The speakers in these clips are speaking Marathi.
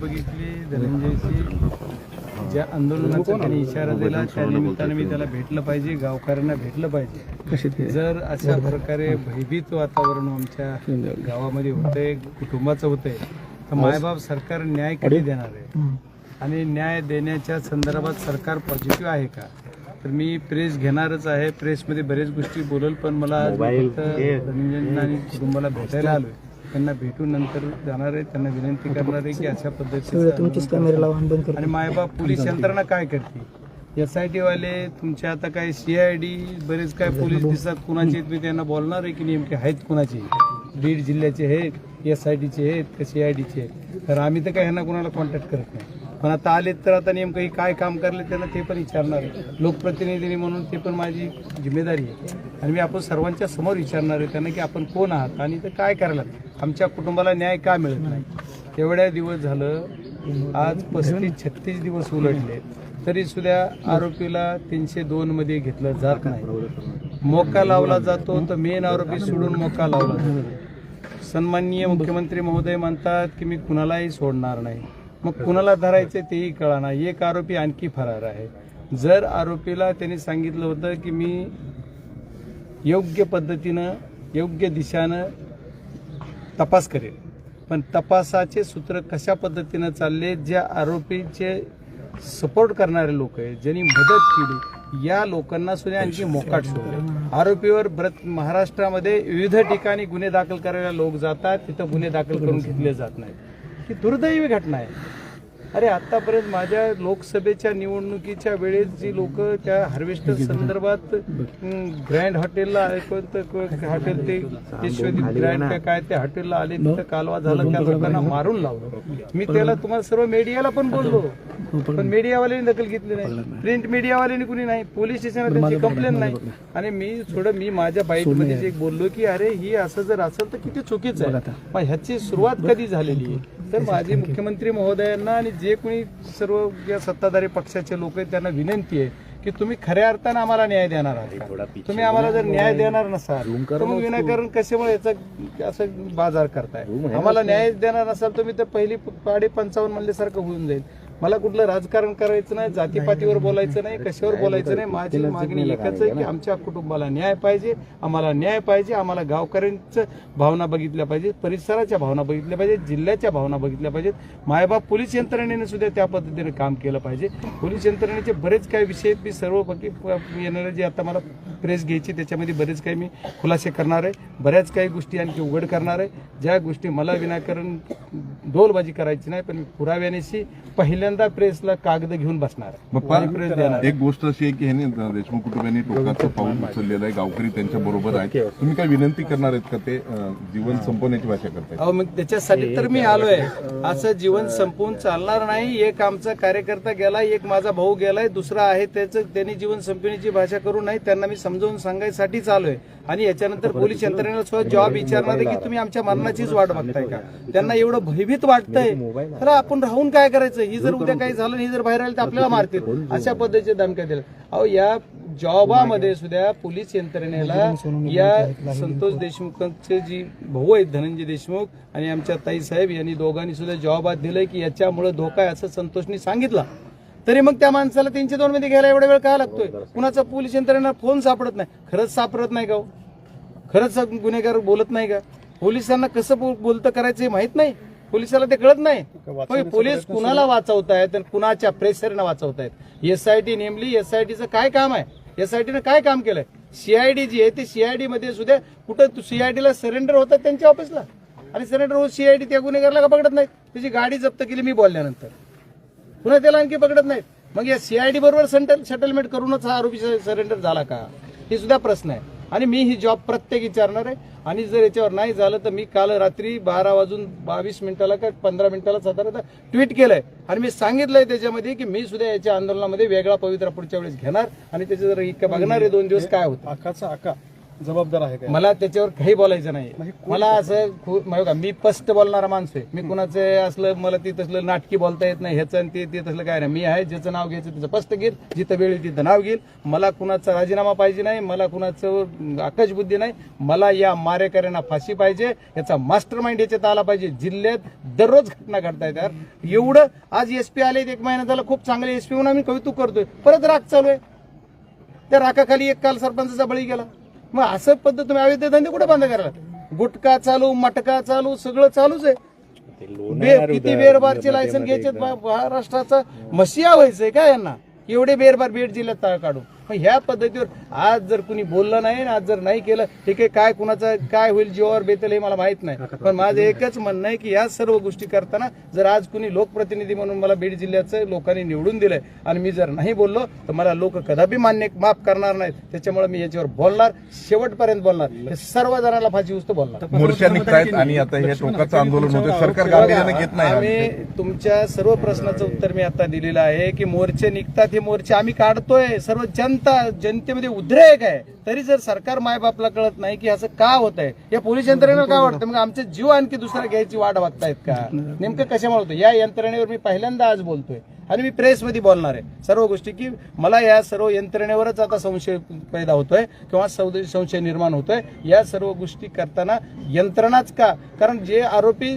बघितली धनंजयची ज्या आंदोलनाचा त्यांनी इशारा दिला त्या निमित्ताने मी त्याला भेटलं पाहिजे, गावकऱ्यांना भेटलं पाहिजे. जर अशा प्रकारे भयभीत वातावरण आमच्या गावामध्ये होतंय, कुटुंबाचं होतंय, तर मायबाप सरकार न्याय कधी देणार आहे आणि न्याय देण्याच्या संदर्भात सरकार पॉझिटिव्ह आहे का? तर मी प्रेस घेणारच आहे. प्रेसमध्ये बरेच गोष्टी बोलल, पण मला आज फक्त धनंजय आणि कुटुंबाला भेटायला आलोय. त्यांना भेटून नंतर जाणार आहे, त्यांना विनंती करणार आहे की अशा पद्धतीने आणि मायबाप पोलीस यंत्रणा काय करते. SIT वाले तुमचे आता काय CID बरेच काय पोलीस दिसतात, कुणाचे मी त्यांना बोलणार आहे की नेमके आहेत कुणाचे, बीड जिल्ह्याचे आहेत, SITचे आहेत का CIDचे आहेत. तर आम्ही तर काय ह्यांना कुणाला कॉन्टॅक्ट करत नाही, पण आता आलेत तर आता नेमकं काय काम करले त्यांना ते पण विचारणार आहे. लोकप्रतिनिधी म्हणून ते पण माझी जिम्मेदारी आहे आणि मी आपण सर्वांच्या समोर विचारणार आहे त्यांना की आपण कोण आहात आणि ते काय करायला, आमच्या कुटुंबाला न्याय का मिळत नाही. एवढ्या दिवस झालं, आज 35-36 दिवस उलटले तरी सुद्धा आरोपीला 302 मध्ये घेतलं जात नाही. मोका लावला जातो तर मेन आरोपी सोडून मोका लावला जातो. सन्माननीय मुख्यमंत्री महोदय म्हणतात की मी कुणालाही सोडणार नाही, मग कुणाला धरायचे तेही कळाना. एक आरोपी आणखी फरार आहे. जर आरोपीला त्यांनी सांगितलं होतं की मी योग्य पद्धतीनं योग्य दिशानं तपास करेल, पण तपासाचे सूत्र कशा पद्धतीनं चालले, ज्या आरोपीचे सपोर्ट करणारे लोक आहेत, ज्यांनी मदत केली, या लोकांना सुद्धा आणखी मोकाट सोडले. आरोपीवर महाराष्ट्रामध्ये विविध ठिकाणी गुन्हे दाखल करायला लोक जातात, तिथं गुन्हे दाखल करून घेतले जात नाहीत. ही दुर्दैवी घटना आहे. अरे आतापर्यंत माझ्या लोकसभेच्या निवडणुकीच्या वेळेस जी लोक त्या हार्वेस्टर संदर्भात ग्रँड हॉटेलला हॉटेल ते यशवदीप ग्रँड काय त्या हॉटेलला आले, तिथं कालवा झाला, त्या लोकांना मारून लावलं. मी त्याला तुम्हाला सर्व मीडियाला पण बोललो, पण मीडियावाल्यांनी दखल घेतली नाही, प्रिंट मीडियावाल्यांनी कुणी नाही, पोलीस स्टेशनला त्यांची कंप्लेंट नाही. आणि मी माझ्या बाईटमध्ये जे बोललो की अरे ही असं जर असेल तर किती चुकीचं आहे. मग ह्याची सुरुवात कधी झालेली आहे? तर माझी मुख्यमंत्री महोदयांना आणि जे कोणी सर्व या सत्ताधारी पक्षाचे लोक आहेत त्यांना विनंती आहे की तुम्ही खऱ्या अर्थानं आम्हाला न्याय देणार आहात. तुम्ही आम्हाला जर न्याय देणार नसाल तर मग विनाकारण कशामुळे याचा असं बाजार करताय. आम्हाला न्याय देणार नसाल तुम्ही तर पहिली 55 म्हणल्यासारखं होऊन जाईल. मला कुठलं राजकारण करायचं नाही, जातीपातीवर बोलायचं नाही, कशावर बोलायचं नाही. माझी मागणी एकच आहे की आमच्या कुटुंबाला न्याय पाहिजे, आम्हाला न्याय पाहिजे. आम्हाला गावकऱ्यांच्या भावना बघितल्या पाहिजेत, परिसराच्या भावना बघितल्या पाहिजेत, जिल्ह्याच्या भावना बघितल्या पाहिजेत. मायबाप पोलीस यंत्रणेने सुद्धा त्या पद्धतीने काम केलं पाहिजे. पोलीस यंत्रणेचे बरेच काही विषय मी सर्व येणारे जे आता मला प्रेस घ्यायची त्याच्यामध्ये बरेच काही मी खुलासे करणार आहे, बऱ्याच काही गोष्टी आणखी उघड करणार आहे. ज्या गोष्टी मला विनाकारण डोलबाजी करायची नाही, पण मी पुराव्यानेशी पहिल्यांदा प्रेसला कागद घेऊन बसणार आहे. एक गोष्ट अशी आहे की ह्यांनी देशमुख कुटुंबांनी टोकाचं पाऊल उचललेलं आहे, गावकरी त्यांच्या बरोबर आहे. तुम्ही काय विनंती करणार आहेत का ते जीवन संपवण्याची भाषा करताय? अहो मग त्याच्यासाठी तर मी आलोय. असं जीवन संपवून चालणार नाही. एक आमचा कार्यकर्ता गेलाय, एक माझा भाऊ गेलाय, दुसरा आहे त्यांनी जीवन संपवण्याची भाषा करू नये. त्यांना मी समजावून सांगायसाठीच आलोय. आणि याच्यानंतर पोलीस यंत्रणेला सुद्धा जॉब विचारणार आहे की तुम्ही आमच्या मरणाचीच वाट बघताय का? त्यांना एवढं भयभीत वाटतंय तर आपण राहून काय करायचं? ही जर उद्या काही झालं, ही जर बाहेर आली तर आपल्याला मारतील, अशा पद्धतीचे धमक्या दिल्या. अहो या जॉबामध्ये सुद्धा पोलीस यंत्रणेला या संतोष देशमुखांचे जी भाऊ आहेत धनंजय देशमुख आणि आमच्या ताईसाहेब यांनी दोघांनी सुद्धा जॉबात दिलंय की याच्यामुळे धोका आहे असं संतोषनी सांगितलं. तरी मग त्या माणसाला 302 मध्ये घ्यायला एवढा वेळ का लागतोय? कुणाचा पोलीस यंत्रणेला फोन सापडत नाही. खरंच सापडत नाही का? खरंच गुन्हेगार बोलत नाही का? पोलिसांना कसं बोलतं करायचं हे माहित नाही, पोलिसाला ते कळत नाही. पोलीस कुणाला वाचवतायत आणि कुणाच्या प्रेशरनं वाचवतायत? SIT नेमली SITचं काय काम आहे? SITनं काय काम केलंय? CID जी आहे ते CID मध्ये सुद्धा कुठं CIDला सरेंडर होतात त्यांच्या ऑफिसला आणि सरेंडर होत CID त्या गुन्हेगारला का पकडत नाहीत? त्याची गाडी जप्त केली मी बोलल्यानंतर, पुन्हा त्याला आणखी पकडत नाहीत. मग या CID बरोबर सेटलमेंट करूनच हा आरोपी सरेंडर झाला का? हे सुद्धा प्रश्न आहे. आणि मी ही जॉब प्रत्येक विचारणार आहे. आणि जर याच्यावर नाही झालं तर मी काल रात्री 12:22 का 15 मिनिटाला साधारणतः ट्विट केलंय आणि मी सांगितलंय त्याच्यामध्ये की मी सुद्धा याच्या आंदोलनामध्ये वेगळा पवित्रा पुढच्या वेळेस घेणार आणि त्याचे जर बघणार आहे 2 दिवस काय होतं. जबाबदार आहे मला त्याच्यावर काही बोलायचं नाही. मला असं बघा, मी स्पष्ट बोलणारा माणूस आहे. मी कुणाचं असलं मला ते तसलं नाटकी बोलता येत नाही, ह्याचं आणि ते तसलं काय नाही. मी आहे ज्याचं नाव घ्यायचं त्याचं स्पष्ट घेईल, जिथं वेळ येईल तिथं नाव घेईल. मला कुणाचा राजीनामा पाहिजे नाही, मला कुणाचं आकाश बुद्धी नाही. मला या मारेकऱ्यांना फाशी पाहिजे, याचा मास्टर माइंड याच्यात आला पाहिजे. जिल्ह्यात दररोज घटना घडतायत यार. एवढं आज एसपी आले, 1 महिना झाला, खूप चांगले एसपी म्हणून आम्ही कौतुक करतोय. परत राग चालू आहे. त्या राखाखाली एक काल सरपंचाचा बळी गेला. मग असं पद्धत तुम्ही अवैध धंदे कुठे बंद करायला? गुटखा चालू, मटका चालू, सगळं चालूच आहे. किती बेरबारचे लायसन घ्यायचे महाराष्ट्राचा मशिया व्हायचंय का यांना? एवढे बेरबार बीड जिल्ह्यात तळ काढून. मग ह्या पद्धतीवर आज जर कुणी बोललं नाही, आज जर नाही केलं, ठीक आहे, काय कुणाचं काय होईल, जीवावर बेतेल हे मला माहित नाही. पण माझं एकच म्हणणं आहे की या सर्व गोष्टी करताना जर आज कुणी लोकप्रतिनिधी म्हणून मला बीड जिल्ह्याचं लोकांनी निवडून दिलंय आणि मी जर नाही बोललो तर मला लोक कदापि माफ करणार नाहीत. त्याच्यामुळे मी याच्यावर बोलणार, शेवटपर्यंत बोलणार. हे सर्व जणांना फाशी उचतो बोलणार. मोर्चा निघतायत आणि आता हे टोकाचं आंदोलन होतं, सरकार गांभीर्याने घेत नाही. आम्ही तुमच्या सर्व प्रश्नाचं उत्तर मी आता दिलेलं आहे की मोर्चे निघतात, हे मोर्चे आम्ही काढतोय. सर्व जनतेमध्ये उद्रेक आहे. तरी जर सरकार मायबापला कळत नाही की असं का होत आहे, या पोलीस यंत्रणेला का वाटतं? मग आमचे जीव आणखी दुसरा घ्यायची वाट बघतायत का? नेमकं कशामुळे होतं? या यंत्रणेवर मी पहिल्यांदा आज बोलतोय आणि मी प्रेसमध्ये बोलणार आहे सर्व गोष्टी की मला या सर्व यंत्रणेवरच आता संशय पैदा होतोय किंवा संशय निर्माण होतोय. या सर्व गोष्टी करताना यंत्रणाच का? कारण जे आरोपी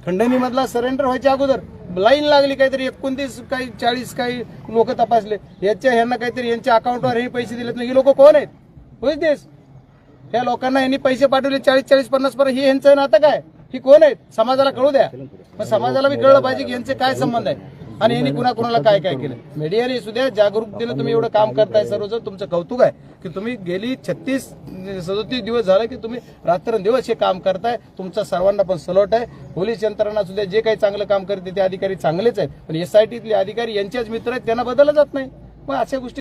खंडणीमधला सरेंडर व्हायच्या अगोदर लाईन लागली, काहीतरी 29 काही 40 काही लोक तपासले. ह्यांना काहीतरी यांच्या अकाउंटवर हे पैसे दिलेत नाही. ही लोक कोण आहेत? होईच देश. या लोकांना यांनी पैसे पाठवले 40-50 पर्यंत. हे यांचं नातं काय? ही कोण आहेत? समाजाला कळू द्या. मग समाजाला बी कळलं पाहिजे की यांचे काय संबंध आहे आणि यांनी कुणाला काय काय केलं. मीडियाने सुद्धा जागरूकतेनं तुम्ही एवढं काम करताय सर्वजण, तुमचं कौतुक आहे की तुम्ही गेली 36-37 दिवस झाले की तुम्ही रात्रंदिवस हे काम करताय. तुमचा सर्वांना पण सलोट आहे. पोलीस यंत्रणा सुद्धा जे काही चांगलं काम करते ते अधिकारी चांगलेच आहेत, पण SITतले अधिकारी यांचेच मित्र आहेत, त्यांना बदललं जात नाही. मग अशा गोष्टी